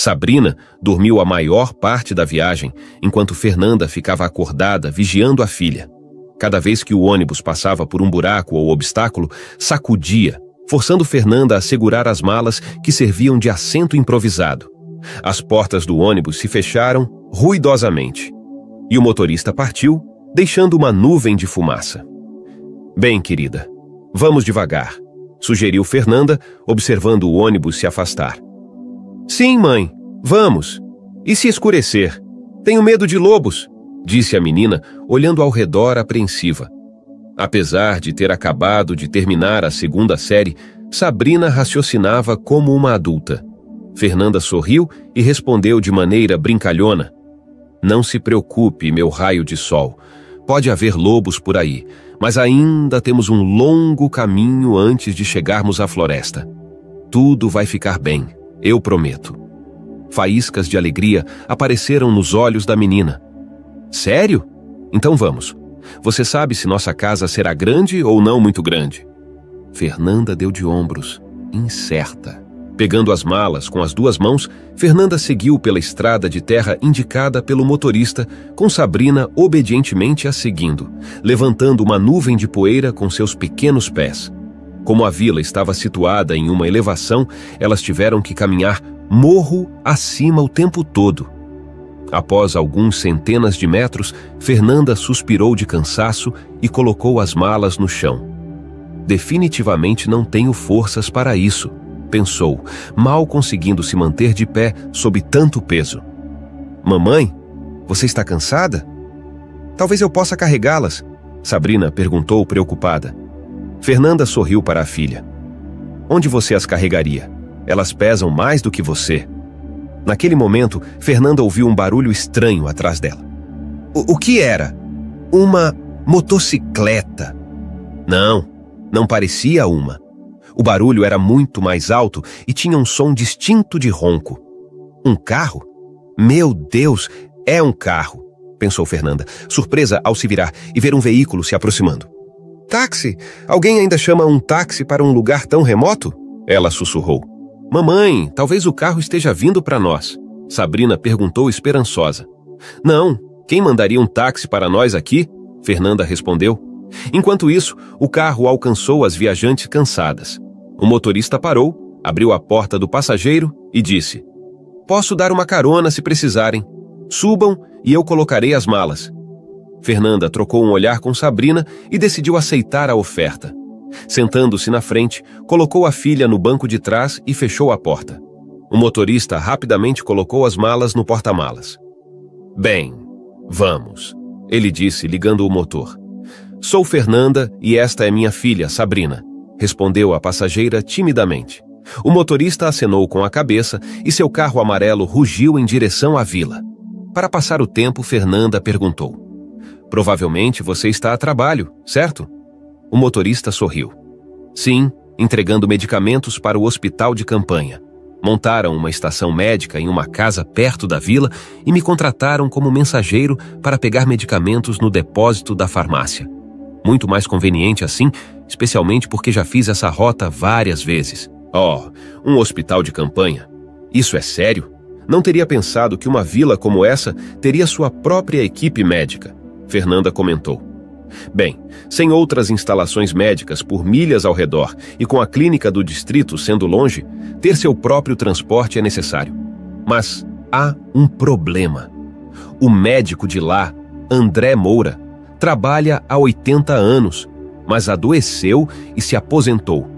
Sabrina dormiu a maior parte da viagem, enquanto Fernanda ficava acordada vigiando a filha. Cada vez que o ônibus passava por um buraco ou obstáculo, sacudia, forçando Fernanda a segurar as malas que serviam de assento improvisado. As portas do ônibus se fecharam ruidosamente, e o motorista partiu, deixando uma nuvem de fumaça. "Bem, querida, vamos devagar", sugeriu Fernanda, observando o ônibus se afastar. "Sim, mãe, vamos. E se escurecer? Tenho medo de lobos", disse a menina, olhando ao redor apreensiva. Apesar de ter acabado de terminar a segunda série, Sabrina raciocinava como uma adulta. Fernanda sorriu e respondeu de maneira brincalhona: "Não se preocupe, meu raio de sol. Pode haver lobos por aí, mas ainda temos um longo caminho antes de chegarmos à floresta. Tudo vai ficar bem, eu prometo." Faíscas de alegria apareceram nos olhos da menina. "Sério? Então vamos. Você sabe se nossa casa será grande ou não muito grande?" Fernanda deu de ombros, incerta. Pegando as malas com as duas mãos, Fernanda seguiu pela estrada de terra indicada pelo motorista, com Sabrina obedientemente a seguindo, levantando uma nuvem de poeira com seus pequenos pés. Como a vila estava situada em uma elevação, elas tiveram que caminhar morro acima o tempo todo. Após alguns centenas de metros, Fernanda suspirou de cansaço e colocou as malas no chão. "Definitivamente não tenho forças para isso", pensou, mal conseguindo se manter de pé sob tanto peso. "Mamãe, você está cansada? Talvez eu possa carregá-las", Sabrina perguntou preocupada. Fernanda sorriu para a filha. "Onde você as carregaria? Elas pesam mais do que você." Naquele momento, Fernanda ouviu um barulho estranho atrás dela. O que era? Uma motocicleta. Não parecia uma. O barulho era muito mais alto e tinha um som distinto de ronco. "Um carro? Meu Deus, é um carro", pensou Fernanda, surpresa ao se virar e ver um veículo se aproximando. "Táxi? Alguém ainda chama um táxi para um lugar tão remoto?" ela sussurrou. "Mamãe, talvez o carro esteja vindo para nós", Sabrina perguntou esperançosa. "Não, quem mandaria um táxi para nós aqui?", Fernanda respondeu. Enquanto isso, o carro alcançou as viajantes cansadas. O motorista parou, abriu a porta do passageiro e disse: "Posso dar uma carona se precisarem. Subam e eu colocarei as malas." Fernanda trocou um olhar com Sabrina e decidiu aceitar a oferta. Sentando-se na frente, colocou a filha no banco de trás e fechou a porta. O motorista rapidamente colocou as malas no porta-malas. "Bem, vamos", ele disse, ligando o motor. "Sou Fernanda e esta é minha filha, Sabrina", respondeu a passageira timidamente. O motorista acenou com a cabeça e seu carro amarelo rugiu em direção à vila. Para passar o tempo, Fernanda perguntou: "Provavelmente você está a trabalho, certo?" O motorista sorriu. "Sim, entregando medicamentos para o hospital de campanha. Montaram uma estação médica em uma casa perto da vila e me contrataram como mensageiro para pegar medicamentos no depósito da farmácia. Muito mais conveniente assim, especialmente porque já fiz essa rota várias vezes." "Oh, um hospital de campanha? Isso é sério? Não teria pensado que uma vila como essa teria sua própria equipe médica", Fernanda comentou. "Bem, sem outras instalações médicas por milhas ao redor e com a clínica do distrito sendo longe, ter seu próprio transporte é necessário. Mas há um problema. O médico de lá, André Moura, trabalha há 80 anos, mas adoeceu e se aposentou.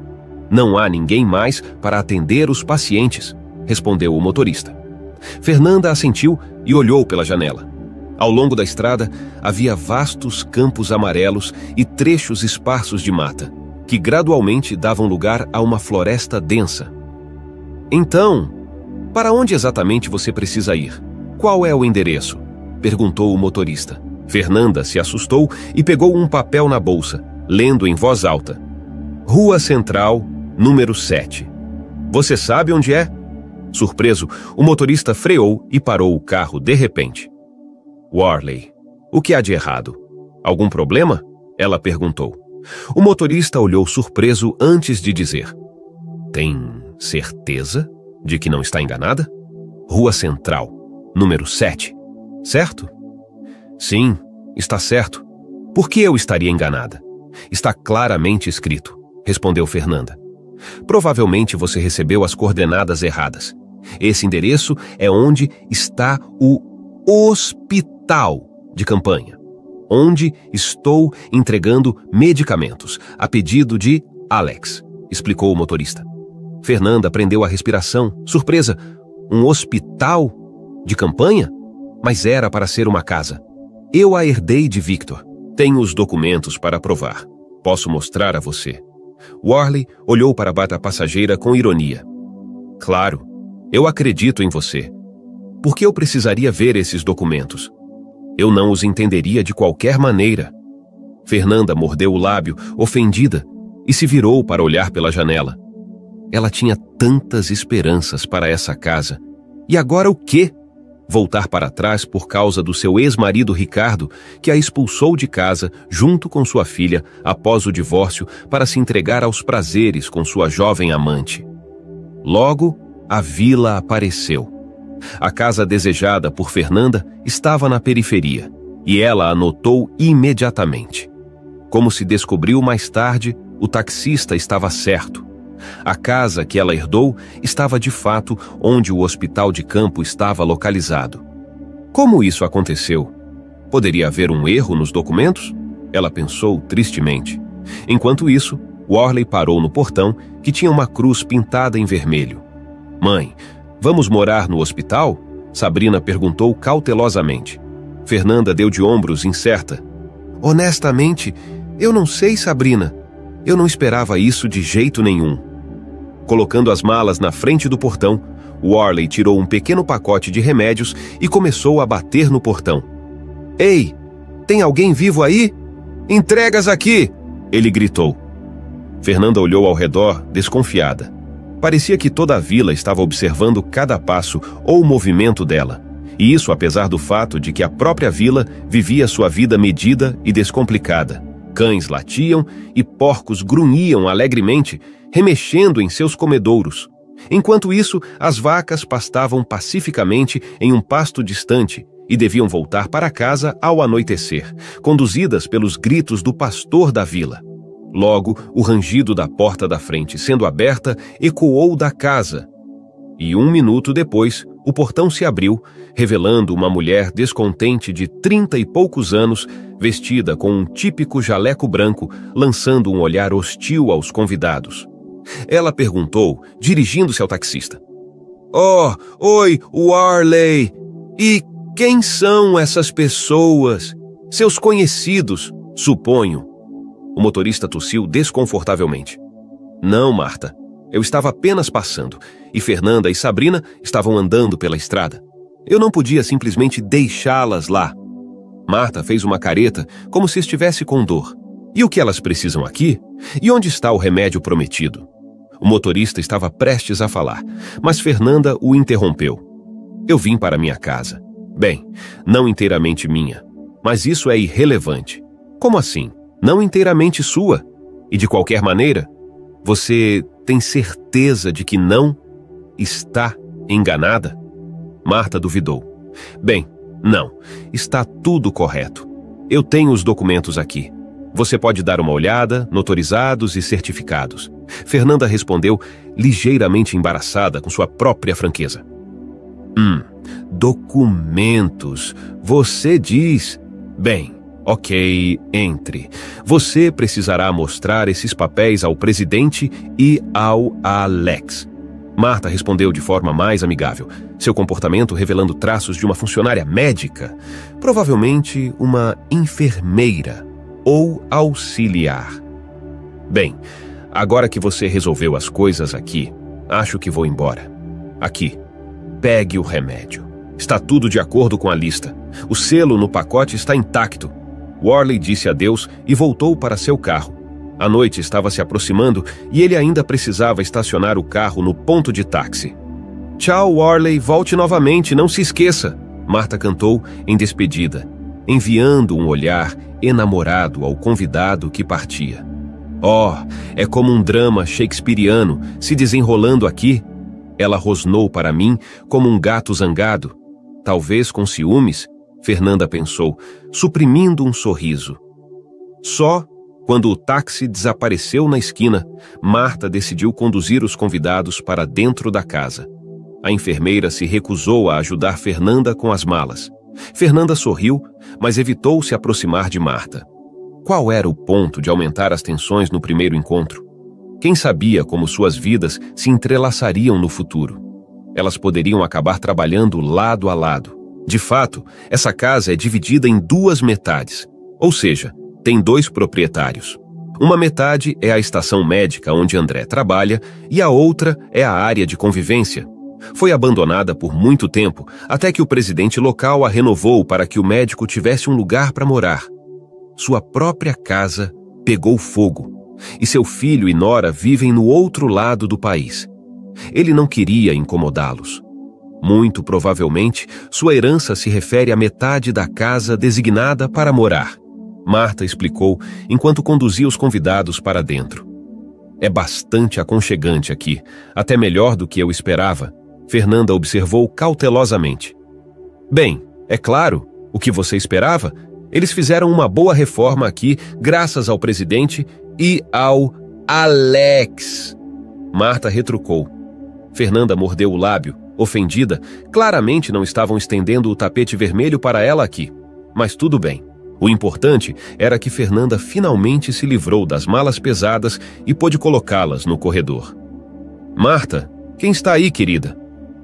Não há ninguém mais para atender os pacientes", respondeu o motorista. Fernanda assentiu e olhou pela janela. Ao longo da estrada, havia vastos campos amarelos e trechos esparsos de mata, que gradualmente davam lugar a uma floresta densa. "Então, para onde exatamente você precisa ir? Qual é o endereço?", perguntou o motorista. Fernanda se assustou e pegou um papel na bolsa, lendo em voz alta: "Rua Central, número 7. Você sabe onde é?" Surpreso, o motorista freou e parou o carro de repente. "Warley, o que há de errado? Algum problema?", ela perguntou. O motorista olhou surpreso antes de dizer: "Tem certeza de que não está enganada?" Rua Central, número 7. Certo? Sim, está certo. Por que eu estaria enganada? Está claramente escrito, respondeu Fernanda. Provavelmente você recebeu as coordenadas erradas. Esse endereço é onde está o hospital de campanha, onde estou entregando medicamentos, a pedido de Alex, explicou o motorista. Fernanda prendeu a respiração, surpresa. Um hospital de campanha? Mas era para ser uma casa. Eu a herdei de Victor. Tenho os documentos para provar. Posso mostrar a você. Worley olhou para a passageira com ironia. Claro, eu acredito em você. Por que eu precisaria ver esses documentos? Eu não os entenderia de qualquer maneira. Fernanda mordeu o lábio, ofendida, e se virou para olhar pela janela. Ela tinha tantas esperanças para essa casa. E agora o quê? Voltar para trás por causa do seu ex-marido Ricardo, que a expulsou de casa junto com sua filha após o divórcio para se entregar aos prazeres com sua jovem amante. Logo, a vila apareceu. A casa desejada por Fernanda estava na periferia, e ela a notou imediatamente. Como se descobriu mais tarde, o taxista estava certo. A casa que ela herdou estava de fato onde o hospital de campo estava localizado. Como isso aconteceu? Poderia haver um erro nos documentos? Ela pensou tristemente. Enquanto isso, Worley parou no portão, que tinha uma cruz pintada em vermelho. Mãe, vamos morar no hospital? Sabrina perguntou cautelosamente. Fernanda deu de ombros incerta. Honestamente, eu não sei, Sabrina. Eu não esperava isso de jeito nenhum. Colocando as malas na frente do portão, Worley tirou um pequeno pacote de remédios e começou a bater no portão. Ei, tem alguém vivo aí? Entregas aqui! Ele gritou. Fernanda olhou ao redor, desconfiada. Parecia que toda a vila estava observando cada passo ou movimento dela. E isso apesar do fato de que a própria vila vivia sua vida medida e descomplicada. Cães latiam e porcos grunhiam alegremente, remexendo em seus comedouros. Enquanto isso, as vacas pastavam pacificamente em um pasto distante e deviam voltar para casa ao anoitecer, conduzidas pelos gritos do pastor da vila. Logo, o rangido da porta da frente sendo aberta ecoou da casa. E 1 minuto depois, o portão se abriu, revelando uma mulher descontente de 30 e poucos anos, vestida com um típico jaleco branco, lançando um olhar hostil aos convidados. Ela perguntou, dirigindo-se ao taxista. Oh, oi, Worley! E quem são essas pessoas? Seus conhecidos, suponho. O motorista tossiu desconfortavelmente. Não, Marta. Eu estava apenas passando, e Fernanda e Sabrina estavam andando pela estrada. Eu não podia simplesmente deixá-las lá. Marta fez uma careta, como se estivesse com dor. E o que elas precisam aqui? E onde está o remédio prometido? O motorista estava prestes a falar, mas Fernanda o interrompeu. Eu vim para minha casa. Bem, não inteiramente minha, mas isso é irrelevante. Como assim? Não inteiramente sua? E de qualquer maneira, você tem certeza de que não está enganada? Marta duvidou. Bem, não, está tudo correto. Eu tenho os documentos aqui. Você pode dar uma olhada, notorizados e certificados. Fernanda respondeu, ligeiramente embaraçada com sua própria franqueza. Documentos. Você diz... Bem, ok, entre. Você precisará mostrar esses papéis ao presidente e ao Alex. Marta respondeu de forma mais amigável, seu comportamento revelando traços de uma funcionária médica, provavelmente uma enfermeira ou auxiliar. Bem, agora que você resolveu as coisas aqui, acho que vou embora. Aqui, pegue o remédio. Está tudo de acordo com a lista. O selo no pacote está intacto. Worley disse adeus e voltou para seu carro. A noite estava se aproximando e ele ainda precisava estacionar o carro no ponto de táxi. Tchau, Worley, volte novamente, não se esqueça, Marta cantou em despedida, enviando um olhar enamorado ao convidado que partia. Oh, é como um drama shakespeariano se desenrolando aqui. Ela rosnou para mim como um gato zangado. Talvez com ciúmes, Fernanda pensou, suprimindo um sorriso. Só quando o táxi desapareceu na esquina, Marta decidiu conduzir os convidados para dentro da casa. A enfermeira se recusou a ajudar Fernanda com as malas. Fernanda sorriu, mas evitou se aproximar de Marta. Qual era o ponto de aumentar as tensões no primeiro encontro? Quem sabia como suas vidas se entrelaçariam no futuro? Elas poderiam acabar trabalhando lado a lado. De fato, essa casa é dividida em duas metades, ou seja, tem 2 proprietários. Uma metade é a estação médica onde André trabalha e a outra é a área de convivência. Foi abandonada por muito tempo, até que o presidente local a renovou para que o médico tivesse um lugar para morar. Sua própria casa pegou fogo, e seu filho e nora vivem no outro lado do país. Ele não queria incomodá-los. Muito provavelmente, sua herança se refere à metade da casa designada para morar. Marta explicou enquanto conduzia os convidados para dentro. É bastante aconchegante aqui, até melhor do que eu esperava, Fernanda observou cautelosamente. Bem, é claro, o que você esperava? Eles fizeram uma boa reforma aqui, graças ao presidente e ao Alex. Marta retrucou. Fernanda mordeu o lábio, ofendida. Claramente não estavam estendendo o tapete vermelho para ela aqui. Mas tudo bem. O importante era que Fernanda finalmente se livrou das malas pesadas e pôde colocá-las no corredor. Marta, quem está aí, querida?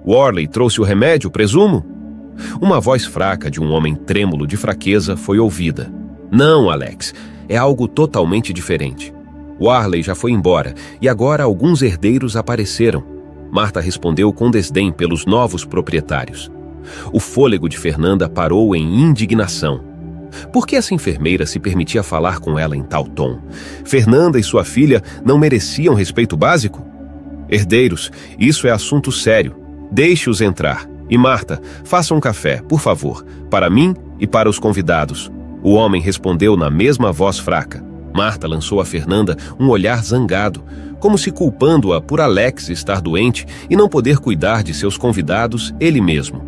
Worley trouxe o remédio, presumo? Uma voz fraca de um homem trêmulo de fraqueza foi ouvida. Não, Alex, é algo totalmente diferente. Worley já foi embora e agora alguns herdeiros apareceram. Marta respondeu com desdém pelos novos proprietários. O fôlego de Fernanda parou em indignação. Por que essa enfermeira se permitia falar com ela em tal tom? Fernanda e sua filha não mereciam respeito básico? Herdeiros, isso é assunto sério. Deixe-os entrar. E Marta, faça um café, por favor, para mim e para os convidados. O homem respondeu na mesma voz fraca. Marta lançou a Fernanda um olhar zangado, como se culpando-a por Alex estar doente e não poder cuidar de seus convidados ele mesmo.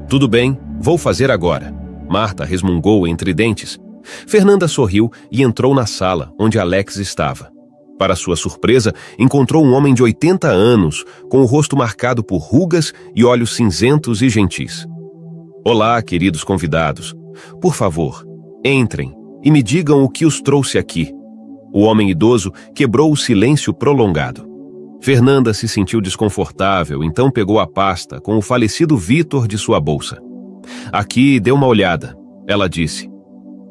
Tudo bem, vou fazer agora. Marta resmungou entre dentes. Fernanda sorriu e entrou na sala, onde Alex estava. Para sua surpresa, encontrou um homem de 80 anos, com o rosto marcado por rugas e olhos cinzentos e gentis. Olá, queridos convidados. Por favor, entrem e me digam o que os trouxe aqui. O homem idoso quebrou o silêncio prolongado. Fernanda se sentiu desconfortável, então pegou a pasta com o falecido Vitor de sua bolsa. Aqui, dê uma olhada, ela disse.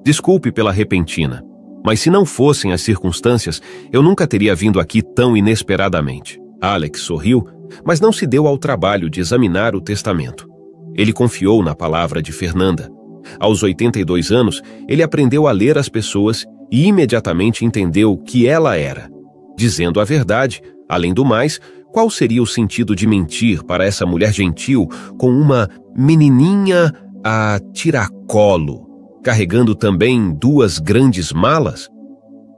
Desculpe pela repentina, mas se não fossem as circunstâncias, eu nunca teria vindo aqui tão inesperadamente. Alex sorriu, mas não se deu ao trabalho de examinar o testamento. Ele confiou na palavra de Fernanda. Aos 82 anos, ele aprendeu a ler as pessoas e imediatamente entendeu que ela era. Dizendo a verdade, além do mais, qual seria o sentido de mentir para essa mulher gentil com uma menininha a tiracolo, carregando também 2 grandes malas?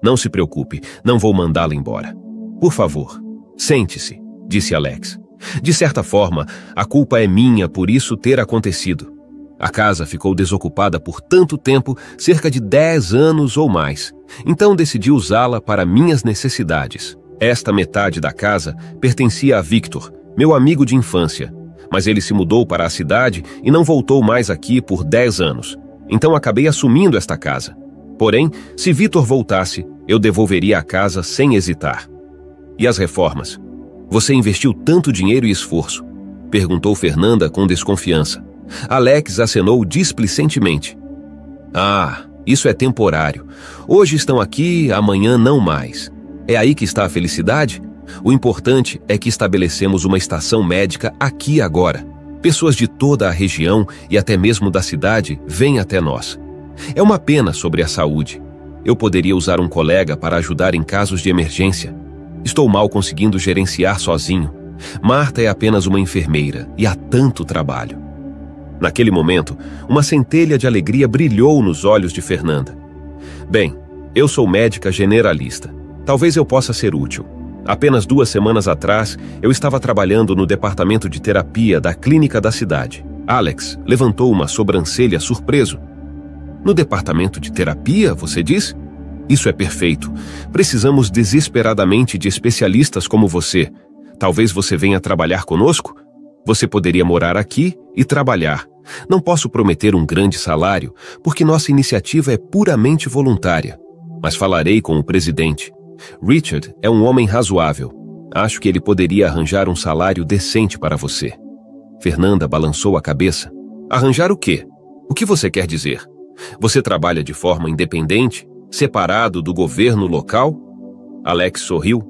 Não se preocupe, não vou mandá-la embora. Por favor, sente-se, disse Alex. De certa forma, a culpa é minha por isso ter acontecido. A casa ficou desocupada por tanto tempo, cerca de 10 anos ou mais. Então decidi usá-la para minhas necessidades. Esta metade da casa pertencia a Victor, meu amigo de infância. Mas ele se mudou para a cidade e não voltou mais aqui por 10 anos. Então acabei assumindo esta casa. Porém, se Victor voltasse, eu devolveria a casa sem hesitar. E as reformas? Você investiu tanto dinheiro e esforço? Perguntou Fernanda com desconfiança. Alex acenou displicentemente. Ah, isso é temporário. Hoje estão aqui, amanhã não mais. É aí que está a felicidade? O importante é que estabelecemos uma estação médica aqui agora. Pessoas de toda a região e até mesmo da cidade vêm até nós. É uma pena sobre a saúde. Eu poderia usar um colega para ajudar em casos de emergência. Estou mal conseguindo gerenciar sozinho. Marta é apenas uma enfermeira e há tanto trabalho. Naquele momento, uma centelha de alegria brilhou nos olhos de Fernanda. Bem, eu sou médica generalista. Talvez eu possa ser útil. Apenas 2 semanas atrás, eu estava trabalhando no departamento de terapia da clínica da cidade. Alex levantou uma sobrancelha surpreso. No departamento de terapia, você diz? Isso é perfeito. Precisamos desesperadamente de especialistas como você. Talvez você venha trabalhar conosco? Você poderia morar aqui e trabalhar. Não posso prometer um grande salário, porque nossa iniciativa é puramente voluntária. Mas falarei com o presidente. Richard é um homem razoável. Acho que ele poderia arranjar um salário decente para você. Fernanda balançou a cabeça. Arranjar o quê? O que você quer dizer? Você trabalha de forma independente, separado do governo local? Alex sorriu.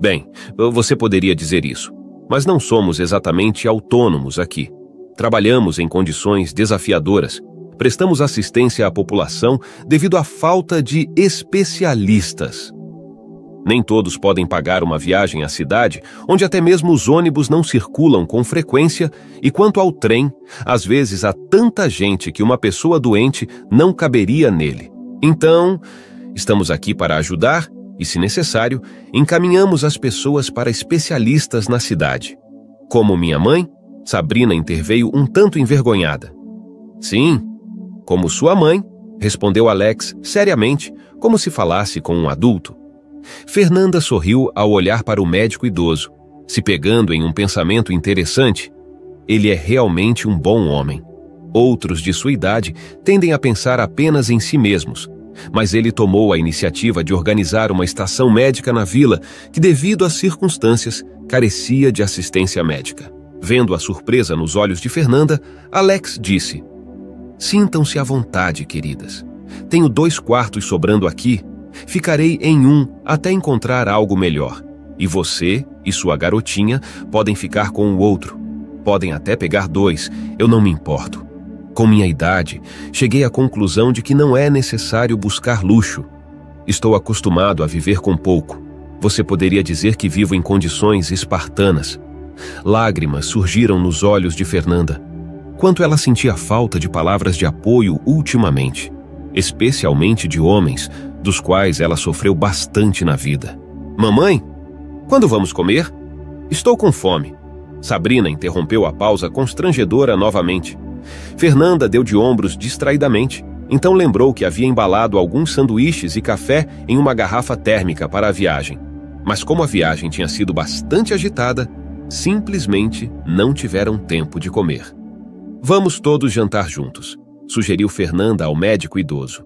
Bem, você poderia dizer isso, mas não somos exatamente autônomos aqui. Trabalhamos em condições desafiadoras. Prestamos assistência à população devido à falta de especialistas. Nem todos podem pagar uma viagem à cidade, onde até mesmo os ônibus não circulam com frequência, e quanto ao trem, às vezes há tanta gente que uma pessoa doente não caberia nele. Então, estamos aqui para ajudar e, se necessário, encaminhamos as pessoas para especialistas na cidade. Como minha mãe, Sabrina interveio um tanto envergonhada. Sim, como sua mãe, respondeu Alex seriamente, como se falasse com um adulto. Fernanda sorriu ao olhar para o médico idoso, se pegando em um pensamento interessante. Ele é realmente um bom homem. Outros de sua idade tendem a pensar apenas em si mesmos, mas ele tomou a iniciativa de organizar uma estação médica na vila que, devido às circunstâncias, carecia de assistência médica. Vendo a surpresa nos olhos de Fernanda, Alex disse: Sintam-se à vontade, queridas. Tenho 2 quartos sobrando aqui. Ficarei em um até encontrar algo melhor. E você e sua garotinha podem ficar com o outro. Podem até pegar 2, eu não me importo. Com minha idade, cheguei à conclusão de que não é necessário buscar luxo. Estou acostumado a viver com pouco. Você poderia dizer que vivo em condições espartanas. Lágrimas surgiram nos olhos de Fernanda. Quanto ela sentia falta de palavras de apoio ultimamente, especialmente de homens, dos quais ela sofreu bastante na vida. Mamãe, quando vamos comer? Estou com fome. Sabrina interrompeu a pausa constrangedora novamente. Fernanda deu de ombros distraidamente, então lembrou que havia embalado alguns sanduíches e café em uma garrafa térmica para a viagem. Mas como a viagem tinha sido bastante agitada, simplesmente não tiveram tempo de comer. Vamos todos jantar juntos, sugeriu Fernanda ao médico idoso.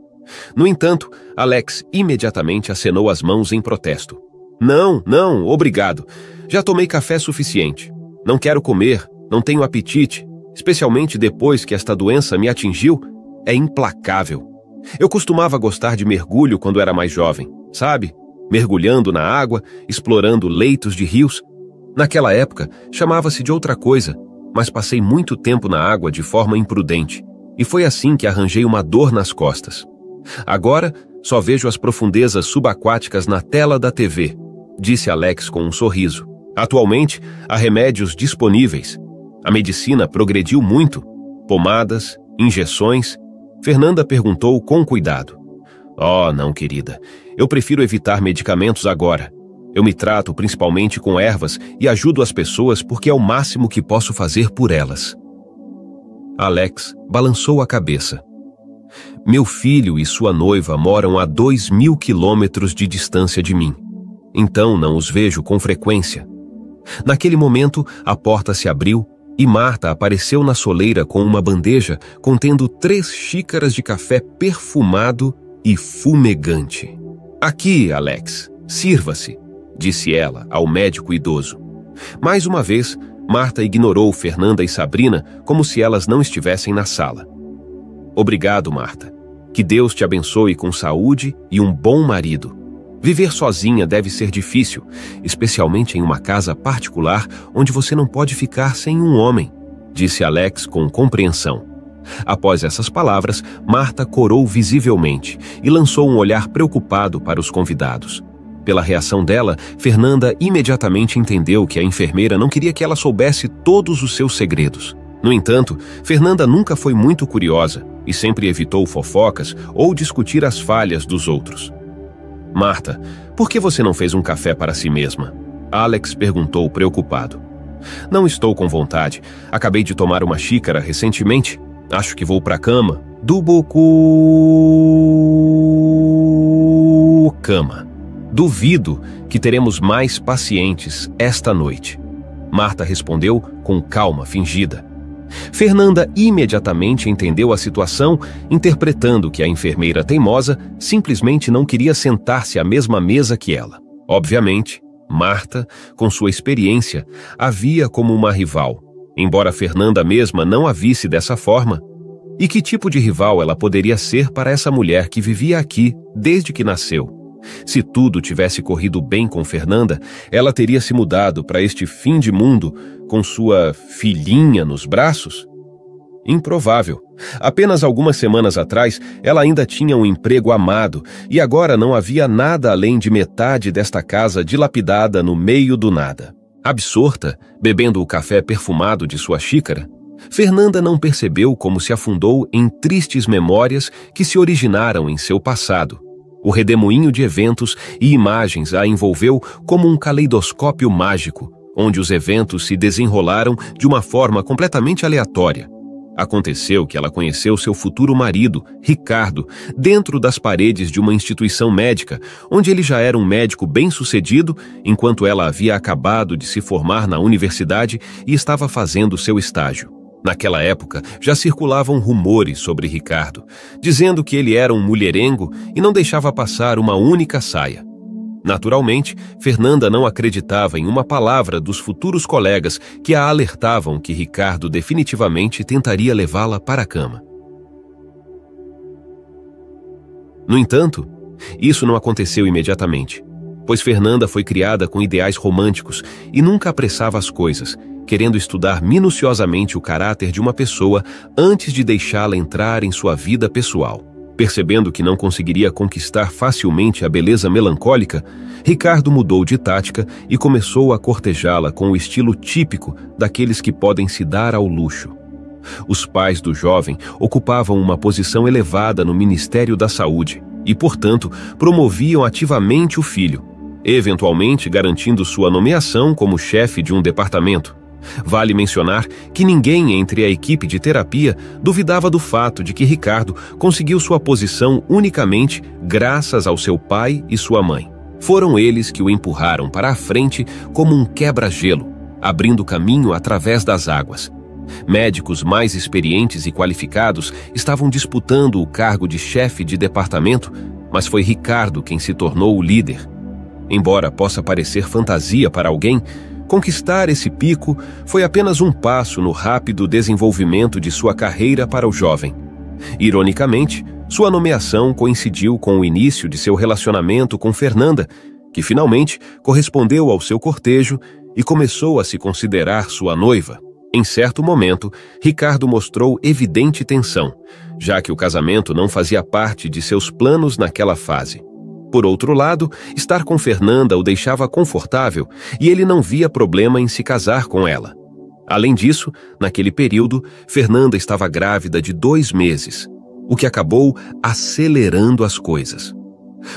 No entanto, Alex imediatamente acenou as mãos em protesto. Não, obrigado. Já tomei café suficiente. Não quero comer, não tenho apetite, especialmente depois que esta doença me atingiu. É implacável. Eu costumava gostar de mergulho quando era mais jovem, sabe? Mergulhando na água, explorando leitos de rios. Naquela época, chamava-se de outra coisa, mas passei muito tempo na água de forma imprudente, e foi assim que arranjei uma dor nas costas. Agora, só vejo as profundezas subaquáticas na tela da TV, disse Alex com um sorriso. Atualmente, há remédios disponíveis. A medicina progrediu muito. Pomadas, injeções. Fernanda perguntou com cuidado. Oh, não, querida. Eu prefiro evitar medicamentos agora. Eu me trato principalmente com ervas e ajudo as pessoas porque é o máximo que posso fazer por elas. Alex balançou a cabeça. Meu filho e sua noiva moram a 2.000 quilômetros de distância de mim. Então não os vejo com frequência. Naquele momento, a porta se abriu e Marta apareceu na soleira com uma bandeja contendo 3 xícaras de café perfumado e fumegante. Aqui, Alex, sirva-se, disse ela ao médico idoso. Mais uma vez, Marta ignorou Fernanda e Sabrina como se elas não estivessem na sala. Obrigado, Marta. Que Deus te abençoe com saúde e um bom marido. Viver sozinha deve ser difícil, especialmente em uma casa particular onde você não pode ficar sem um homem, disse Alex com compreensão. Após essas palavras, Marta corou visivelmente e lançou um olhar preocupado para os convidados. Pela reação dela, Fernanda imediatamente entendeu que a enfermeira não queria que ela soubesse todos os seus segredos. No entanto, Fernanda nunca foi muito curiosa e sempre evitou fofocas ou discutir as falhas dos outros. Marta, por que você não fez um café para si mesma? Alex perguntou preocupado. Não estou com vontade. Acabei de tomar uma xícara recentemente. Acho que vou para a cama. Cama. Duvido que teremos mais pacientes esta noite. Marta respondeu com calma fingida. Fernanda imediatamente entendeu a situação, interpretando que a enfermeira teimosa simplesmente não queria sentar-se à mesma mesa que ela. Obviamente, Marta, com sua experiência, a via como uma rival, embora Fernanda mesma não a visse dessa forma. E que tipo de rival ela poderia ser para essa mulher que vivia aqui desde que nasceu? Se tudo tivesse corrido bem com Fernanda, ela teria se mudado para este fim de mundo com sua filhinha nos braços? Improvável. Apenas algumas semanas atrás, ela ainda tinha um emprego amado e agora não havia nada além de metade desta casa dilapidada no meio do nada. Absorta, bebendo o café perfumado de sua xícara, Fernanda não percebeu como se afundou em tristes memórias que se originaram em seu passado. O redemoinho de eventos e imagens a envolveu como um caleidoscópio mágico, onde os eventos se desenrolaram de uma forma completamente aleatória. Aconteceu que ela conheceu seu futuro marido, Ricardo, dentro das paredes de uma instituição médica, onde ele já era um médico bem-sucedido, enquanto ela havia acabado de se formar na universidade e estava fazendo seu estágio. Naquela época, já circulavam rumores sobre Ricardo, dizendo que ele era um mulherengo e não deixava passar uma única saia. Naturalmente, Fernanda não acreditava em uma palavra dos futuros colegas que a alertavam que Ricardo definitivamente tentaria levá-la para a cama. No entanto, isso não aconteceu imediatamente, pois Fernanda foi criada com ideais românticos e nunca apressava as coisas, querendo estudar minuciosamente o caráter de uma pessoa antes de deixá-la entrar em sua vida pessoal. Percebendo que não conseguiria conquistar facilmente a beleza melancólica, Ricardo mudou de tática e começou a cortejá-la com o estilo típico daqueles que podem se dar ao luxo. Os pais do jovem ocupavam uma posição elevada no Ministério da Saúde e, portanto, promoviam ativamente o filho, eventualmente garantindo sua nomeação como chefe de um departamento. Vale mencionar que ninguém entre a equipe de terapia duvidava do fato de que Ricardo conseguiu sua posição unicamente graças ao seu pai e sua mãe. Foram eles que o empurraram para a frente como um quebra-gelo, abrindo caminho através das águas. Médicos mais experientes e qualificados estavam disputando o cargo de chefe de departamento, mas foi Ricardo quem se tornou o líder. Embora possa parecer fantasia para alguém, conquistar esse pico foi apenas um passo no rápido desenvolvimento de sua carreira para o jovem. Ironicamente, sua nomeação coincidiu com o início de seu relacionamento com Fernanda, que finalmente correspondeu ao seu cortejo e começou a se considerar sua noiva. Em certo momento, Ricardo mostrou evidente tensão, já que o casamento não fazia parte de seus planos naquela fase. Por outro lado, estar com Fernanda o deixava confortável e ele não via problema em se casar com ela. Além disso, naquele período, Fernanda estava grávida de 2 meses, o que acabou acelerando as coisas.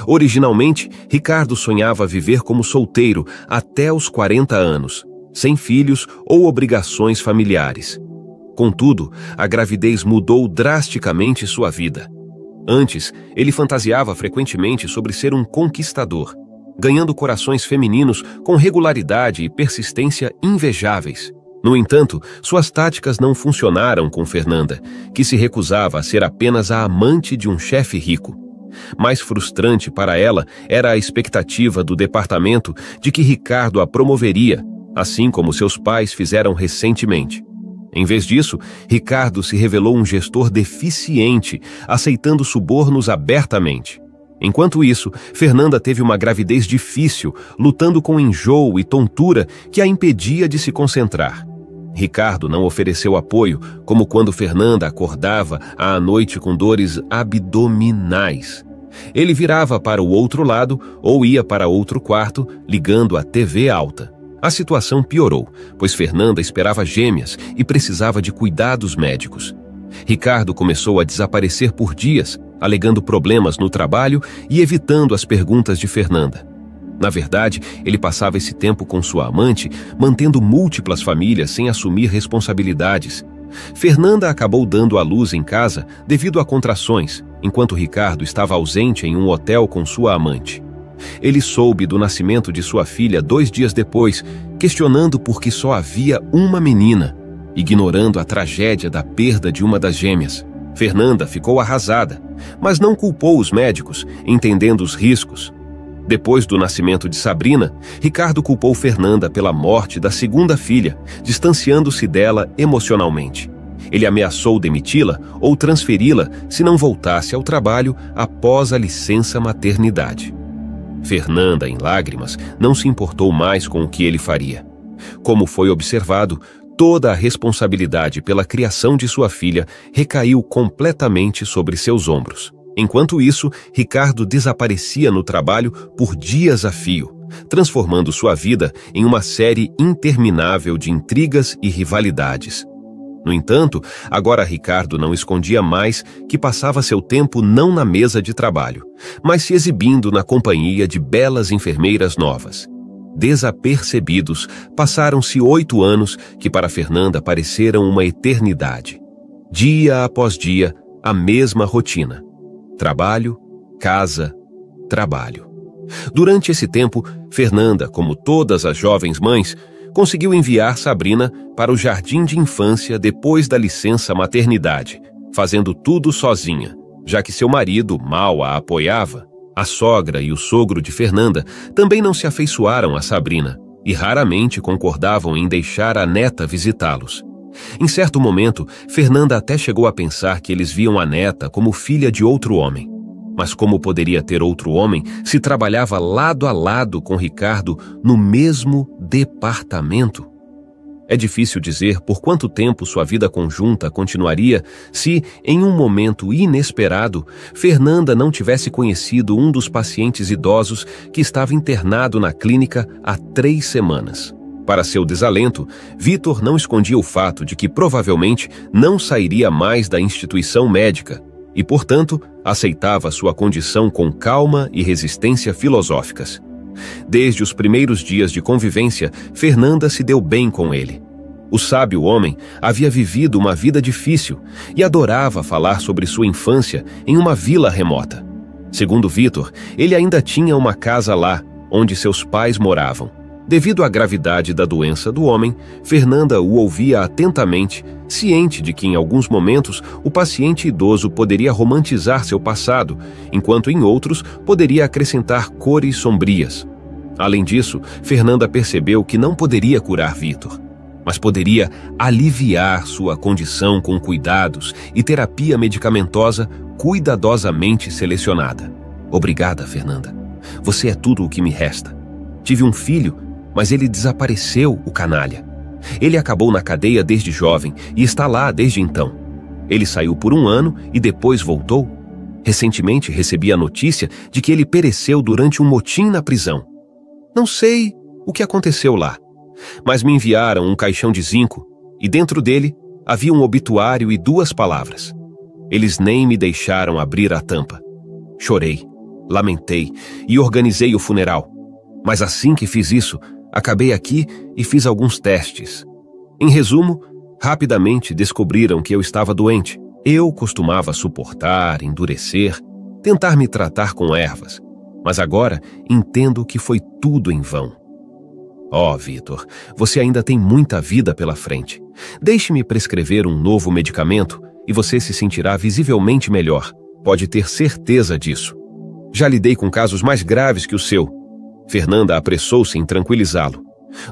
Originalmente, Ricardo sonhava viver como solteiro até os 40 anos, sem filhos ou obrigações familiares. Contudo, a gravidez mudou drasticamente sua vida. Antes, ele fantasiava frequentemente sobre ser um conquistador, ganhando corações femininos com regularidade e persistência invejáveis. No entanto, suas táticas não funcionaram com Fernanda, que se recusava a ser apenas a amante de um chefe rico. Mais frustrante para ela era a expectativa do departamento de que Ricardo a promoveria, assim como seus pais fizeram recentemente. Em vez disso, Ricardo se revelou um gestor deficiente, aceitando subornos abertamente. Enquanto isso, Fernanda teve uma gravidez difícil, lutando com enjoo e tontura que a impedia de se concentrar. Ricardo não ofereceu apoio, como quando Fernanda acordava à noite com dores abdominais. Ele virava para o outro lado ou ia para outro quarto, ligando a TV alta. A situação piorou, pois Fernanda esperava gêmeas e precisava de cuidados médicos. Ricardo começou a desaparecer por dias, alegando problemas no trabalho e evitando as perguntas de Fernanda. Na verdade, ele passava esse tempo com sua amante, mantendo múltiplas famílias sem assumir responsabilidades. Fernanda acabou dando à luz em casa devido a contrações, enquanto Ricardo estava ausente em um hotel com sua amante. Ele soube do nascimento de sua filha 2 dias depois, questionando por que só havia uma menina, ignorando a tragédia da perda de uma das gêmeas. Fernanda ficou arrasada, mas não culpou os médicos, entendendo os riscos. Depois do nascimento de Sabrina, Ricardo culpou Fernanda pela morte da segunda filha, distanciando-se dela emocionalmente. Ele ameaçou demiti-la ou transferi-la se não voltasse ao trabalho após a licença maternidade. Fernanda, em lágrimas, não se importou mais com o que ele faria. Como foi observado, toda a responsabilidade pela criação de sua filha recaiu completamente sobre seus ombros. Enquanto isso, Ricardo desaparecia no trabalho por dias a fio, transformando sua vida em uma série interminável de intrigas e rivalidades. No entanto, agora Ricardo não escondia mais que passava seu tempo não na mesa de trabalho, mas se exibindo na companhia de belas enfermeiras novas. Desapercebidos, passaram-se 8 anos que para Fernanda pareceram uma eternidade. Dia após dia, a mesma rotina. Trabalho, casa, trabalho. Durante esse tempo, Fernanda, como todas as jovens mães, conseguiu enviar Sabrina para o jardim de infância depois da licença maternidade, fazendo tudo sozinha, já que seu marido mal a apoiava. A sogra e o sogro de Fernanda também não se afeiçoaram a Sabrina e raramente concordavam em deixar a neta visitá-los. Em certo momento, Fernanda até chegou a pensar que eles viam a neta como filha de outro homem. Mas como poderia ter outro homem se trabalhava lado a lado com Ricardo no mesmo departamento? É difícil dizer por quanto tempo sua vida conjunta continuaria se, em um momento inesperado, Fernanda não tivesse conhecido um dos pacientes idosos que estava internado na clínica há 3 semanas. Para seu desalento, Vitor não escondia o fato de que provavelmente não sairia mais da instituição médica e, portanto, aceitava sua condição com calma e resistência filosóficas. Desde os primeiros dias de convivência, Fernanda se deu bem com ele. O sábio homem havia vivido uma vida difícil e adorava falar sobre sua infância em uma vila remota. Segundo Vitor, ele ainda tinha uma casa lá, onde seus pais moravam. Devido à gravidade da doença do homem, Fernanda o ouvia atentamente, ciente de que em alguns momentos o paciente idoso poderia romantizar seu passado, enquanto em outros poderia acrescentar cores sombrias. Além disso, Fernanda percebeu que não poderia curar Vitor, mas poderia aliviar sua condição com cuidados e terapia medicamentosa cuidadosamente selecionada. Obrigada, Fernanda. Você é tudo o que me resta. Tive um filho, mas ele desapareceu, o canalha. Ele acabou na cadeia desde jovem e está lá desde então. Ele saiu por 1 ano e depois voltou. Recentemente recebi a notícia de que ele pereceu durante um motim na prisão. Não sei o que aconteceu lá, mas me enviaram um caixão de zinco e dentro dele havia um obituário e 2 palavras. Eles nem me deixaram abrir a tampa. Chorei, lamentei e organizei o funeral. Mas assim que fiz isso, acabei aqui e fiz alguns testes. Em resumo, rapidamente descobriram que eu estava doente. Eu costumava suportar, endurecer, tentar me tratar com ervas. Mas agora entendo que foi tudo em vão. Oh, Vitor, você ainda tem muita vida pela frente. Deixe-me prescrever um novo medicamento e você se sentirá visivelmente melhor. Pode ter certeza disso. Já lidei com casos mais graves que o seu. Fernanda apressou-se em tranquilizá-lo.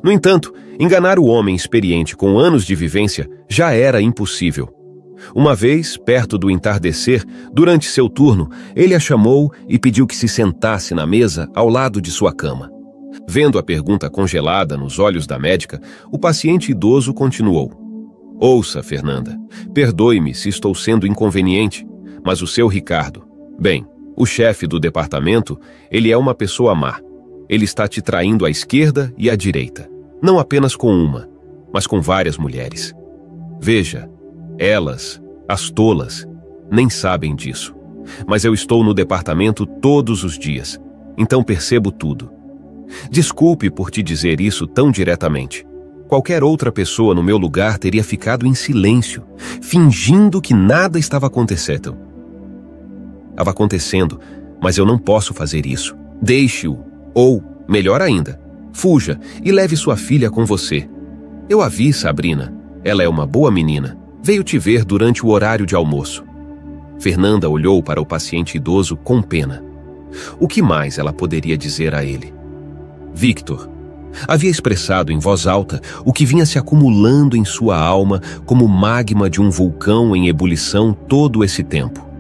No entanto, enganar o homem experiente com anos de vivência já era impossível. Uma vez, perto do entardecer, durante seu turno, ele a chamou e pediu que se sentasse na mesa ao lado de sua cama. Vendo a pergunta congelada nos olhos da médica, o paciente idoso continuou. Ouça, Fernanda, perdoe-me se estou sendo inconveniente, mas o seu Ricardo, bem, o chefe do departamento, ele é uma pessoa má. Ele está te traindo à esquerda e à direita, não apenas com uma, mas com várias mulheres. Veja, elas, as tolas, nem sabem disso. mas eu estou no departamento todos os dias, então percebo tudo. Desculpe por te dizer isso tão diretamente. Qualquer outra pessoa no meu lugar teria ficado em silêncio, fingindo que nada estava acontecendo. Estava acontecendo, mas eu não posso fazer isso. Deixe-o, ou, melhor ainda, fuja e leve sua filha com você. Eu a vi, Sabrina. Ela é uma boa menina. Veio te ver durante o horário de almoço. Fernanda olhou para o paciente idoso com pena. O que mais ela poderia dizer a ele? Victor havia expressado em voz alta o que vinha se acumulando em sua alma como magma de um vulcão em ebulição todo esse tempo.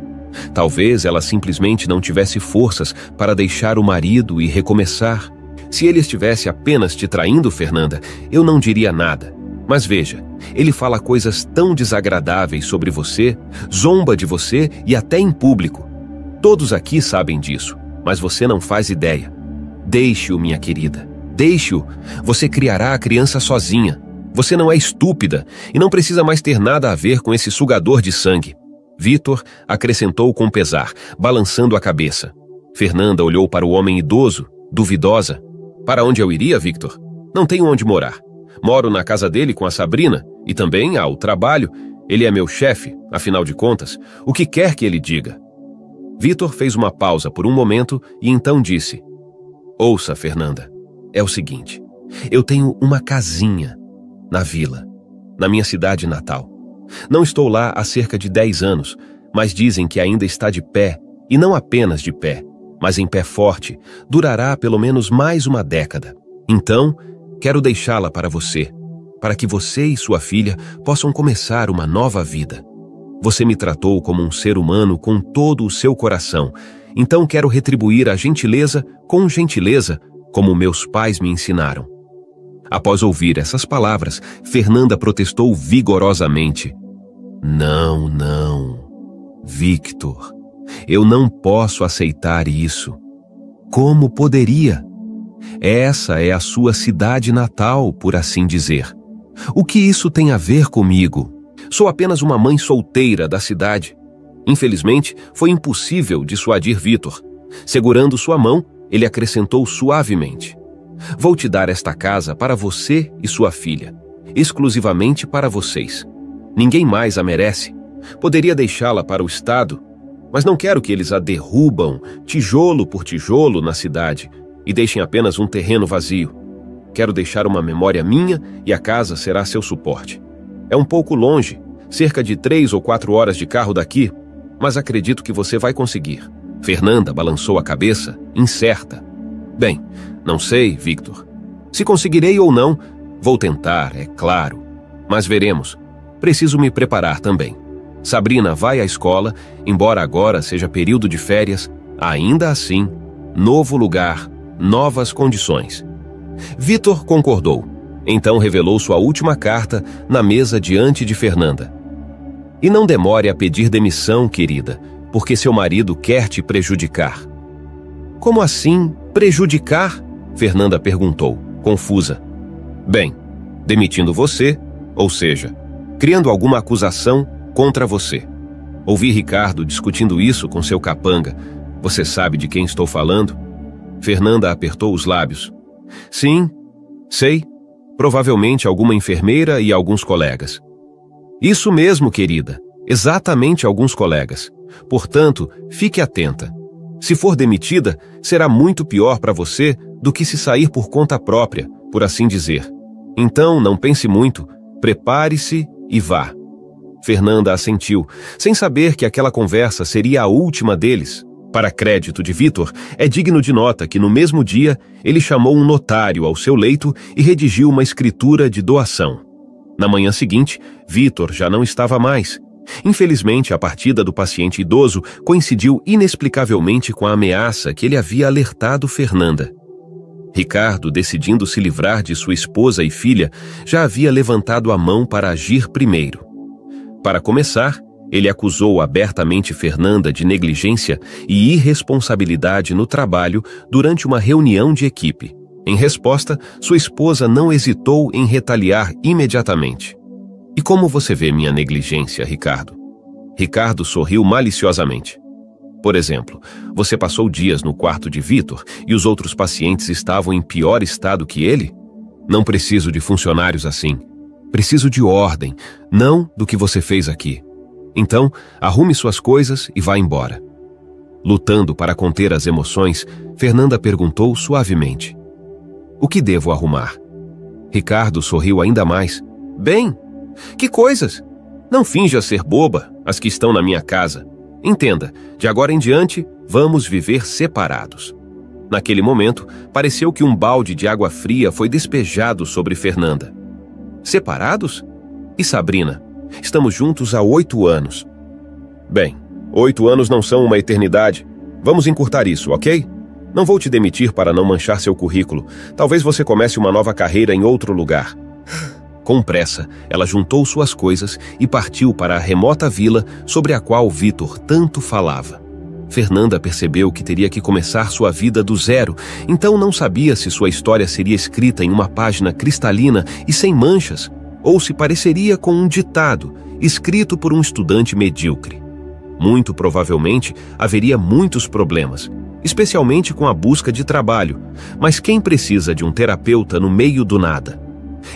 Talvez ela simplesmente não tivesse forças para deixar o marido e recomeçar. Se ele estivesse apenas te traindo, Fernanda, eu não diria nada. Mas veja, ele fala coisas tão desagradáveis sobre você, zomba de você e até em público. Todos aqui sabem disso, mas você não faz ideia. Deixe-o, minha querida. Deixe-o. Você criará a criança sozinha. Você não é estúpida e não precisa mais ter nada a ver com esse sugador de sangue. Victor acrescentou com pesar, balançando a cabeça. Fernanda olhou para o homem idoso, duvidosa. Para onde eu iria, Victor? Não tenho onde morar. Moro na casa dele com a Sabrina e também ao trabalho. Ele é meu chefe, afinal de contas, o que quer que ele diga. Victor fez uma pausa por um momento e então disse: Ouça, Fernanda, é o seguinte, eu tenho uma casinha na vila, na minha cidade natal. Não estou lá há cerca de 10 anos, mas dizem que ainda está de pé, e não apenas de pé, mas em pé forte, durará pelo menos mais uma década. Então, quero deixá-la para você, para que você e sua filha possam começar uma nova vida. Você me tratou como um ser humano com todo o seu coração, então quero retribuir a gentileza com gentileza, como meus pais me ensinaram. Após ouvir essas palavras, Fernanda protestou vigorosamente. Não, não, Victor, eu não posso aceitar isso. Como poderia? Essa é a sua cidade natal, por assim dizer. O que isso tem a ver comigo? Sou apenas uma mãe solteira da cidade. Infelizmente, foi impossível dissuadir Victor. Segurando sua mão, ele acrescentou suavemente: Vou te dar esta casa para você e sua filha, exclusivamente para vocês. Ninguém mais a merece. Poderia deixá-la para o Estado, mas não quero que eles a derrubam, tijolo por tijolo, na cidade, e deixem apenas um terreno vazio. Quero deixar uma memória minha e a casa será seu suporte. É um pouco longe, cerca de 3 ou 4 horas de carro daqui, mas acredito que você vai conseguir. Fernanda balançou a cabeça, incerta. Bem, não sei, Victor. Se conseguirei ou não, vou tentar, é claro. Mas veremos. Preciso me preparar também. Sabrina vai à escola, embora agora seja período de férias, ainda assim, novo lugar, novas condições. Victor concordou. Então revelou sua última carta na mesa diante de Fernanda. E não demore a pedir demissão, querida, porque seu marido quer te prejudicar. Como assim, prejudicar? Fernanda perguntou, confusa. Bem, demitindo você, ou seja, criando alguma acusação contra você. Ouvi Ricardo discutindo isso com seu capanga. Você sabe de quem estou falando? Fernanda apertou os lábios. Sim, sei. Provavelmente alguma enfermeira e alguns colegas. Isso mesmo, querida. Exatamente alguns colegas. Portanto, fique atenta. Se for demitida, será muito pior para você do que se sair por conta própria, por assim dizer. Então, não pense muito, prepare-se e vá. Fernanda assentiu, sem saber que aquela conversa seria a última deles. Para crédito de Victor, é digno de nota que no mesmo dia ele chamou um notário ao seu leito e redigiu uma escritura de doação. Na manhã seguinte, Victor já não estava mais. Infelizmente, a partida do paciente idoso coincidiu inexplicavelmente com a ameaça que ele havia alertado Fernanda. Ricardo, decidindo se livrar de sua esposa e filha, já havia levantado a mão para agir primeiro. Para começar, ele acusou abertamente Fernanda de negligência e irresponsabilidade no trabalho durante uma reunião de equipe. Em resposta, sua esposa não hesitou em retaliar imediatamente. E como você vê minha negligência, Ricardo? Ricardo sorriu maliciosamente. Por exemplo, você passou dias no quarto de Vítor e os outros pacientes estavam em pior estado que ele? Não preciso de funcionários assim. Preciso de ordem, não do que você fez aqui. Então, arrume suas coisas e vá embora. Lutando para conter as emoções, Fernanda perguntou suavemente: o que devo arrumar? Ricardo sorriu ainda mais. Bem, que coisas? Não finja ser boba, as que estão na minha casa. Entenda, de agora em diante, vamos viver separados. Naquele momento, pareceu que um balde de água fria foi despejado sobre Fernanda. Separados? E Sabrina? Estamos juntos há 8 anos. Bem, 8 anos não são uma eternidade. Vamos encurtar isso, ok? Não vou te demitir para não manchar seu currículo. Talvez você comece uma nova carreira em outro lugar. Com pressa, ela juntou suas coisas e partiu para a remota vila sobre a qual Vítor tanto falava. Fernanda percebeu que teria que começar sua vida do zero, então não sabia se sua história seria escrita em uma página cristalina e sem manchas, ou se pareceria com um ditado, escrito por um estudante medíocre. Muito provavelmente haveria muitos problemas, especialmente com a busca de trabalho, mas quem precisa de um terapeuta no meio do nada?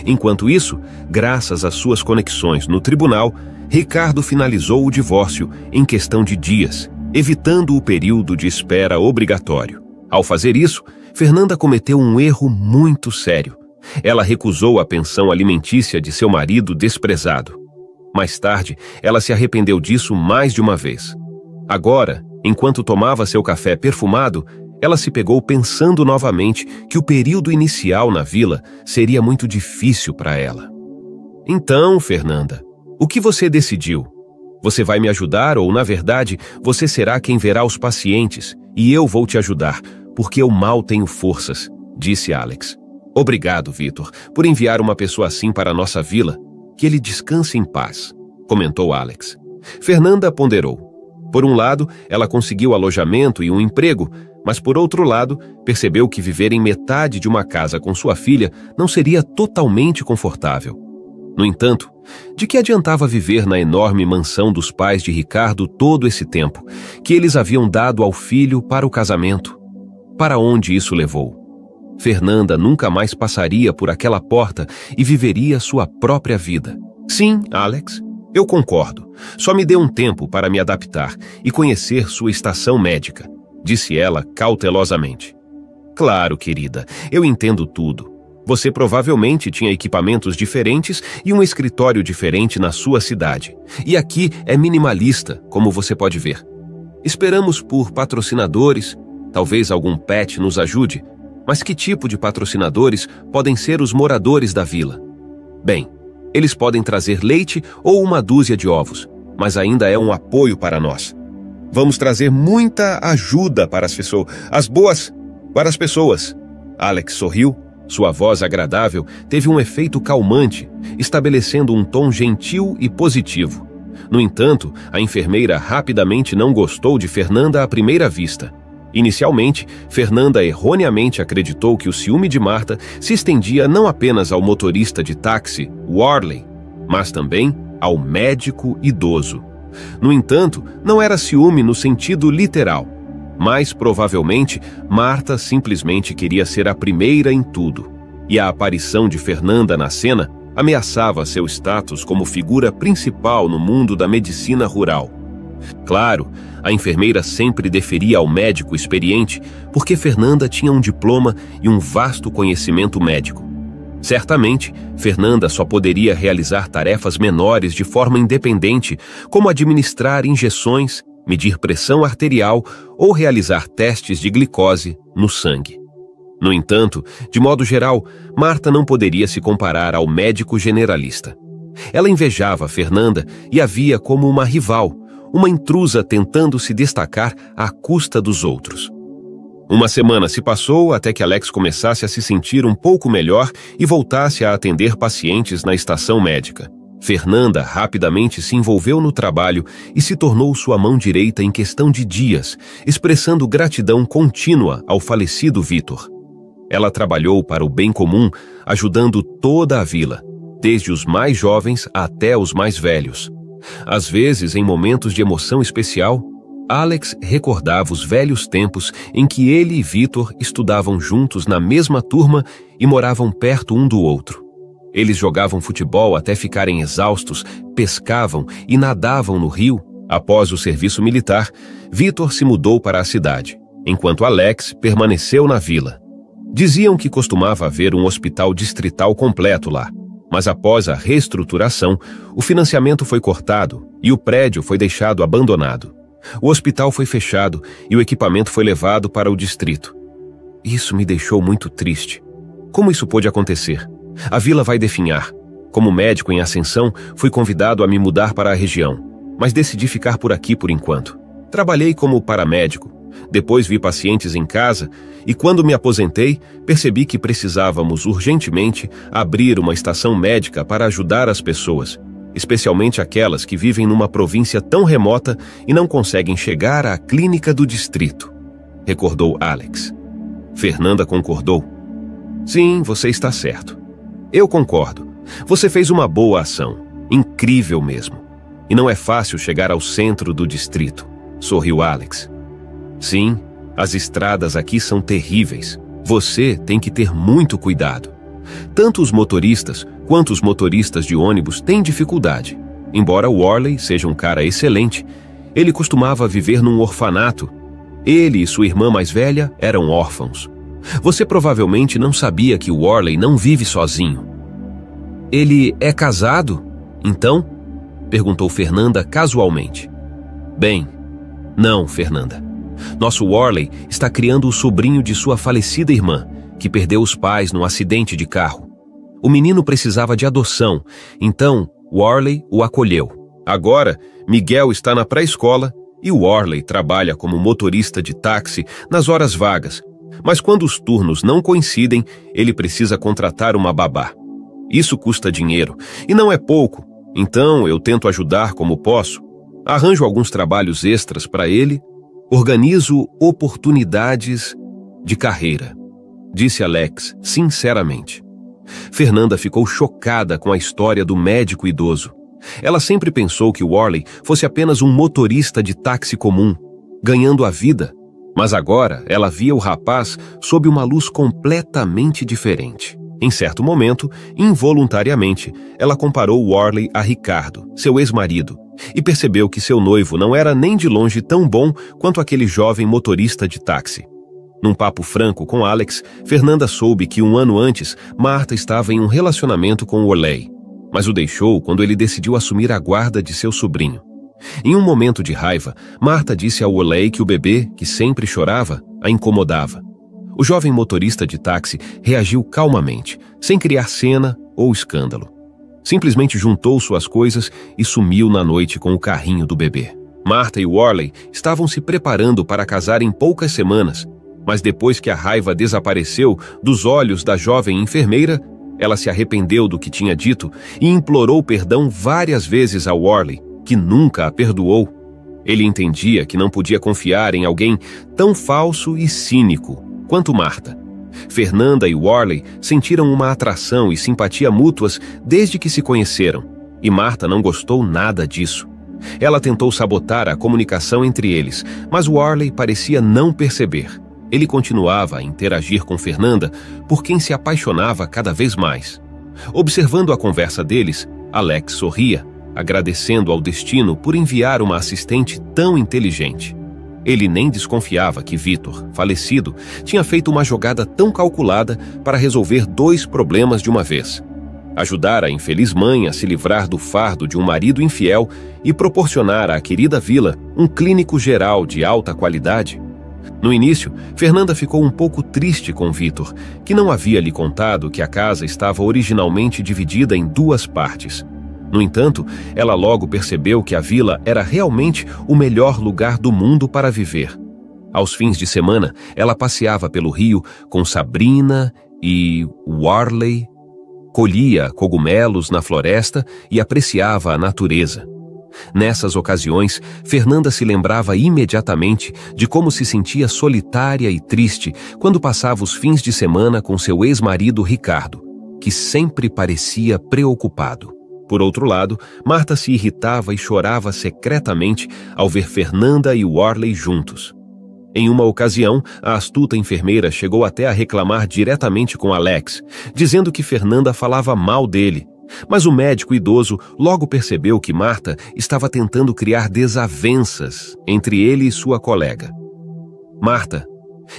Enquanto isso, graças às suas conexões no tribunal, Ricardo finalizou o divórcio em questão de dias, evitando o período de espera obrigatório. Ao fazer isso, Fernanda cometeu um erro muito sério. Ela recusou a pensão alimentícia de seu marido desprezado. Mais tarde, ela se arrependeu disso mais de uma vez. Agora, enquanto tomava seu café perfumado, ela se pegou pensando novamente que o período inicial na vila seria muito difícil para ela. Então, Fernanda, o que você decidiu? Você vai me ajudar ou, na verdade, você será quem verá os pacientes e eu vou te ajudar, porque eu mal tenho forças, disse Alex. Obrigado, Vítor, por enviar uma pessoa assim para a nossa vila. Que ele descanse em paz, comentou Alex. Fernanda ponderou. Por um lado, ela conseguiu alojamento e um emprego, mas por outro lado, percebeu que viver em metade de uma casa com sua filha não seria totalmente confortável. No entanto, de que adiantava viver na enorme mansão dos pais de Ricardo todo esse tempo, que eles haviam dado ao filho para o casamento? Para onde isso levou? Fernanda nunca mais passaria por aquela porta e viveria sua própria vida. Sim, Alex, eu concordo. Só me dê um tempo para me adaptar e conhecer sua estação médica, disse ela cautelosamente. Claro, querida, eu entendo tudo. Você provavelmente tinha equipamentos diferentes e um escritório diferente na sua cidade. E aqui é minimalista, como você pode ver. Esperamos por patrocinadores, talvez algum pet nos ajude. Mas que tipo de patrocinadores podem ser os moradores da vila? Bem, eles podem trazer leite ou uma dúzia de ovos, mas ainda é um apoio para nós. Vamos trazer muita ajuda para as pessoas. Alex sorriu. Sua voz agradável teve um efeito calmante, estabelecendo um tom gentil e positivo. No entanto, a enfermeira rapidamente não gostou de Fernanda à primeira vista. Inicialmente, Fernanda erroneamente acreditou que o ciúme de Marta se estendia não apenas ao motorista de táxi, Warley, mas também ao médico idoso. No entanto, não era ciúme no sentido literal, mas provavelmente Marta simplesmente queria ser a primeira em tudo, e a aparição de Fernanda na cena ameaçava seu status como figura principal no mundo da medicina rural. Claro, a enfermeira sempre deferia ao médico experiente porque Fernanda tinha um diploma e um vasto conhecimento médico. Certamente, Fernanda só poderia realizar tarefas menores de forma independente, como administrar injeções, medir pressão arterial ou realizar testes de glicose no sangue. No entanto, de modo geral, Marta não poderia se comparar ao médico generalista. Ela invejava Fernanda e a via como uma rival, uma intrusa tentando se destacar à custa dos outros. Uma semana se passou até que Alex começasse a se sentir um pouco melhor e voltasse a atender pacientes na estação médica. Fernanda rapidamente se envolveu no trabalho e se tornou sua mão direita em questão de dias, expressando gratidão contínua ao falecido Vítor. Ela trabalhou para o bem comum, ajudando toda a vila, desde os mais jovens até os mais velhos. Às vezes, em momentos de emoção especial, Alex recordava os velhos tempos em que ele e Vítor estudavam juntos na mesma turma e moravam perto um do outro. Eles jogavam futebol até ficarem exaustos, pescavam e nadavam no rio. Após o serviço militar, Vítor se mudou para a cidade, enquanto Alex permaneceu na vila. Diziam que costumava haver um hospital distrital completo lá, mas após a reestruturação, o financiamento foi cortado e o prédio foi deixado abandonado. O hospital foi fechado e o equipamento foi levado para o distrito. Isso me deixou muito triste. Como isso pôde acontecer? A vila vai definhar. Como médico em ascensão, fui convidado a me mudar para a região, mas decidi ficar por aqui por enquanto. Trabalhei como paramédico, depois vi pacientes em casa e quando me aposentei, percebi que precisávamos urgentemente abrir uma estação médica para ajudar as pessoas, especialmente aquelas que vivem numa província tão remota e não conseguem chegar à clínica do distrito, recordou Alex. Fernanda concordou. Sim, você está certo. Eu concordo. Você fez uma boa ação. Incrível mesmo. E não é fácil chegar ao centro do distrito, sorriu Alex. Sim, as estradas aqui são terríveis. Você tem que ter muito cuidado. Tanto os motoristas quanto os motoristas de ônibus têm dificuldade. Embora Worley seja um cara excelente, ele costumava viver num orfanato. Ele e sua irmã mais velha eram órfãos. Você provavelmente não sabia que Worley não vive sozinho. Ele é casado, então? Perguntou Fernanda casualmente. Bem, não, Fernanda. Nosso Worley está criando o sobrinho de sua falecida irmã, que perdeu os pais num acidente de carro. O menino precisava de adoção, então Worley o acolheu. Agora, Miguel está na pré-escola e Worley trabalha como motorista de táxi nas horas vagas. Mas quando os turnos não coincidem, ele precisa contratar uma babá. Isso custa dinheiro, e não é pouco, então eu tento ajudar como posso. Arranjo alguns trabalhos extras para ele, organizo oportunidades de carreira, disse Alex sinceramente. Fernanda ficou chocada com a história do médico idoso. Ela sempre pensou que Worley fosse apenas um motorista de táxi comum, ganhando a vida. Mas agora ela via o rapaz sob uma luz completamente diferente. Em certo momento, involuntariamente, ela comparou Worley a Ricardo, seu ex-marido, e percebeu que seu noivo não era nem de longe tão bom quanto aquele jovem motorista de táxi. Num papo franco com Alex, Fernanda soube que 1 ano antes, Marta estava em um relacionamento com Worley, mas o deixou quando ele decidiu assumir a guarda de seu sobrinho. Em um momento de raiva, Marta disse a Worley que o bebê, que sempre chorava, a incomodava. O jovem motorista de táxi reagiu calmamente, sem criar cena ou escândalo. Simplesmente juntou suas coisas e sumiu na noite com o carrinho do bebê. Marta e Worley estavam se preparando para casar em poucas semanas, mas depois que a raiva desapareceu dos olhos da jovem enfermeira, ela se arrependeu do que tinha dito e implorou perdão várias vezes a Worley, que nunca a perdoou. Ele entendia que não podia confiar em alguém tão falso e cínico quanto Marta. Fernanda e Worley sentiram uma atração e simpatia mútuas desde que se conheceram, e Marta não gostou nada disso. Ela tentou sabotar a comunicação entre eles, mas Worley parecia não perceber. Ele continuava a interagir com Fernanda, por quem se apaixonava cada vez mais. Observando a conversa deles, Alex sorria, agradecendo ao destino por enviar uma assistente tão inteligente. Ele nem desconfiava que Vítor, falecido, tinha feito uma jogada tão calculada para resolver 2 problemas de uma vez: ajudar a infeliz mãe a se livrar do fardo de um marido infiel e proporcionar à querida vila um clínico geral de alta qualidade. No início, Fernanda ficou um pouco triste com Vítor, que não havia lhe contado que a casa estava originalmente dividida em 2 partes. No entanto, ela logo percebeu que a vila era realmente o melhor lugar do mundo para viver. Aos fins de semana, ela passeava pelo rio com Sabrina e Worley, colhia cogumelos na floresta e apreciava a natureza. Nessas ocasiões, Fernanda se lembrava imediatamente de como se sentia solitária e triste quando passava os fins de semana com seu ex-marido Ricardo, que sempre parecia preocupado. Por outro lado, Marta se irritava e chorava secretamente ao ver Fernanda e Worley juntos. Em uma ocasião, a astuta enfermeira chegou até a reclamar diretamente com Alex, dizendo que Fernanda falava mal dele. Mas o médico idoso logo percebeu que Marta estava tentando criar desavenças entre ele e sua colega. Marta,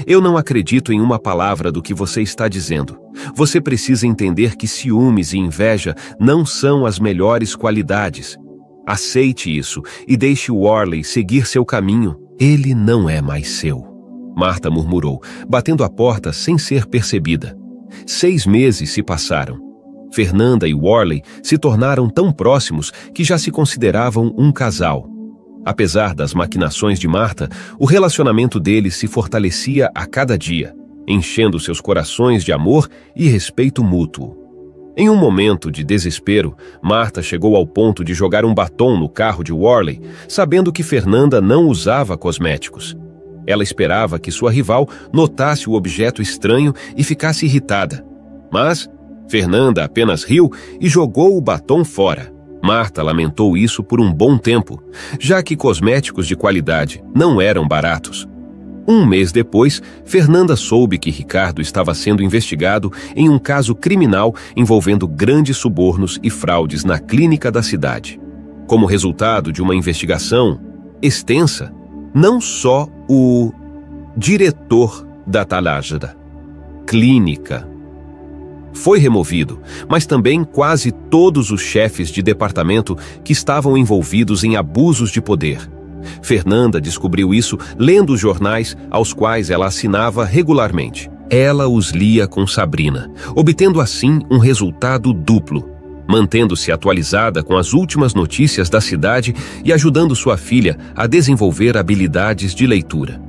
eu não acredito em uma palavra do que você está dizendo. Você precisa entender que ciúmes e inveja não são as melhores qualidades. Aceite isso e deixe Worley seguir seu caminho. Ele não é mais seu. Marta murmurou, batendo a porta sem ser percebida. 6 meses se passaram. Fernanda e Worley se tornaram tão próximos que já se consideravam um casal. Apesar das maquinações de Marta, o relacionamento deles se fortalecia a cada dia, enchendo seus corações de amor e respeito mútuo. Em um momento de desespero, Marta chegou ao ponto de jogar um batom no carro de Worley, sabendo que Fernanda não usava cosméticos. Ela esperava que sua rival notasse o objeto estranho e ficasse irritada. Mas Fernanda apenas riu e jogou o batom fora. Marta lamentou isso por um bom tempo, já que cosméticos de qualidade não eram baratos. 1 mês depois, Fernanda soube que Ricardo estava sendo investigado em um caso criminal envolvendo grandes subornos e fraudes na clínica da cidade. Como resultado de uma investigação extensa, não só o diretor da Talajda Clínica foi removido, mas também quase todos os chefes de departamento que estavam envolvidos em abusos de poder. Fernanda descobriu isso lendo os jornais aos quais ela assinava regularmente. Ela os lia com Sabrina, obtendo assim um resultado duplo, mantendo-se atualizada com as últimas notícias da cidade e ajudando sua filha a desenvolver habilidades de leitura.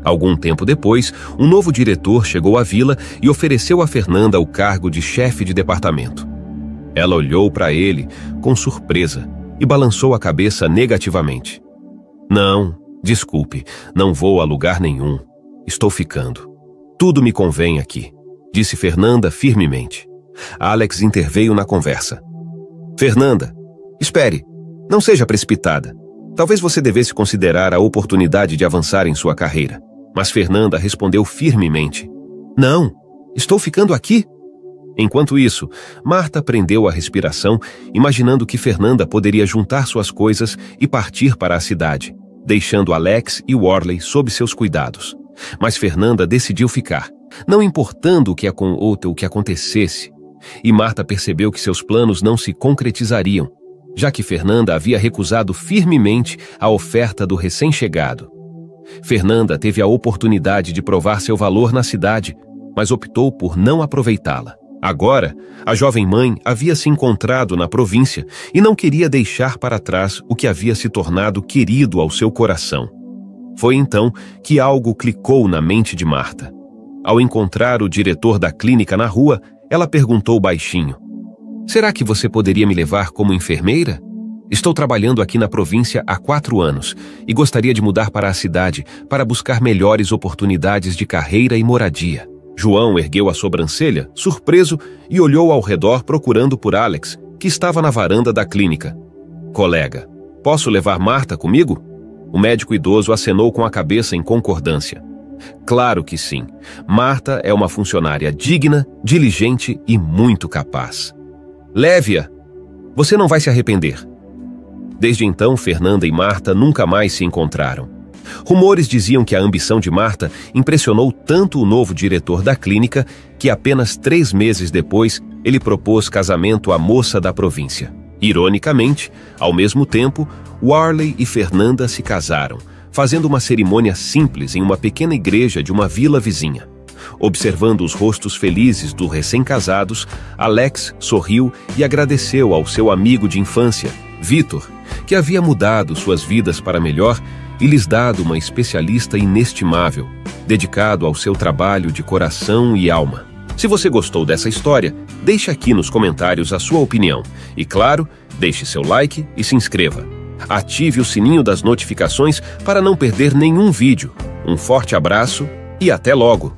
Algum tempo depois, um novo diretor chegou à vila e ofereceu a Fernanda o cargo de chefe de departamento. Ela olhou para ele com surpresa e balançou a cabeça negativamente. Não, desculpe, não vou a lugar nenhum. Estou ficando. Tudo me convém aqui, disse Fernanda firmemente. Alex interveio na conversa. Fernanda, espere, não seja precipitada. Talvez você devesse considerar a oportunidade de avançar em sua carreira. Mas Fernanda respondeu firmemente. Não, estou ficando aqui. Enquanto isso, Marta prendeu a respiração, imaginando que Fernanda poderia juntar suas coisas e partir para a cidade, deixando Alex e Worley sob seus cuidados. Mas Fernanda decidiu ficar, não importando o que acontecesse. E Marta percebeu que seus planos não se concretizariam, já que Fernanda havia recusado firmemente a oferta do recém-chegado. Fernanda teve a oportunidade de provar seu valor na cidade, mas optou por não aproveitá-la. Agora, a jovem mãe havia se encontrado na província e não queria deixar para trás o que havia se tornado querido ao seu coração. Foi então que algo clicou na mente de Marta. Ao encontrar o diretor da clínica na rua, ela perguntou baixinho: "Será que você poderia me levar como enfermeira? Estou trabalhando aqui na província há 4 anos e gostaria de mudar para a cidade para buscar melhores oportunidades de carreira e moradia." João ergueu a sobrancelha, surpreso, e olhou ao redor procurando por Alex, que estava na varanda da clínica. "Colega, posso levar Marta comigo?" O médico idoso acenou com a cabeça em concordância. "Claro que sim. Marta é uma funcionária digna, diligente e muito capaz. Leve-a. Você não vai se arrepender." Desde então, Fernanda e Marta nunca mais se encontraram. Rumores diziam que a ambição de Marta impressionou tanto o novo diretor da clínica que apenas 3 meses depois ele propôs casamento à moça da província. Ironicamente, ao mesmo tempo, Worley e Fernanda se casaram, fazendo uma cerimônia simples em uma pequena igreja de uma vila vizinha. Observando os rostos felizes dos recém-casados, Alex sorriu e agradeceu ao seu amigo de infância, Vitor, que havia mudado suas vidas para melhor e lhes dado uma especialista inestimável, dedicado ao seu trabalho de coração e alma. Se você gostou dessa história, deixe aqui nos comentários a sua opinião. E claro, deixe seu like e se inscreva. Ative o sininho das notificações para não perder nenhum vídeo. Um forte abraço e até logo!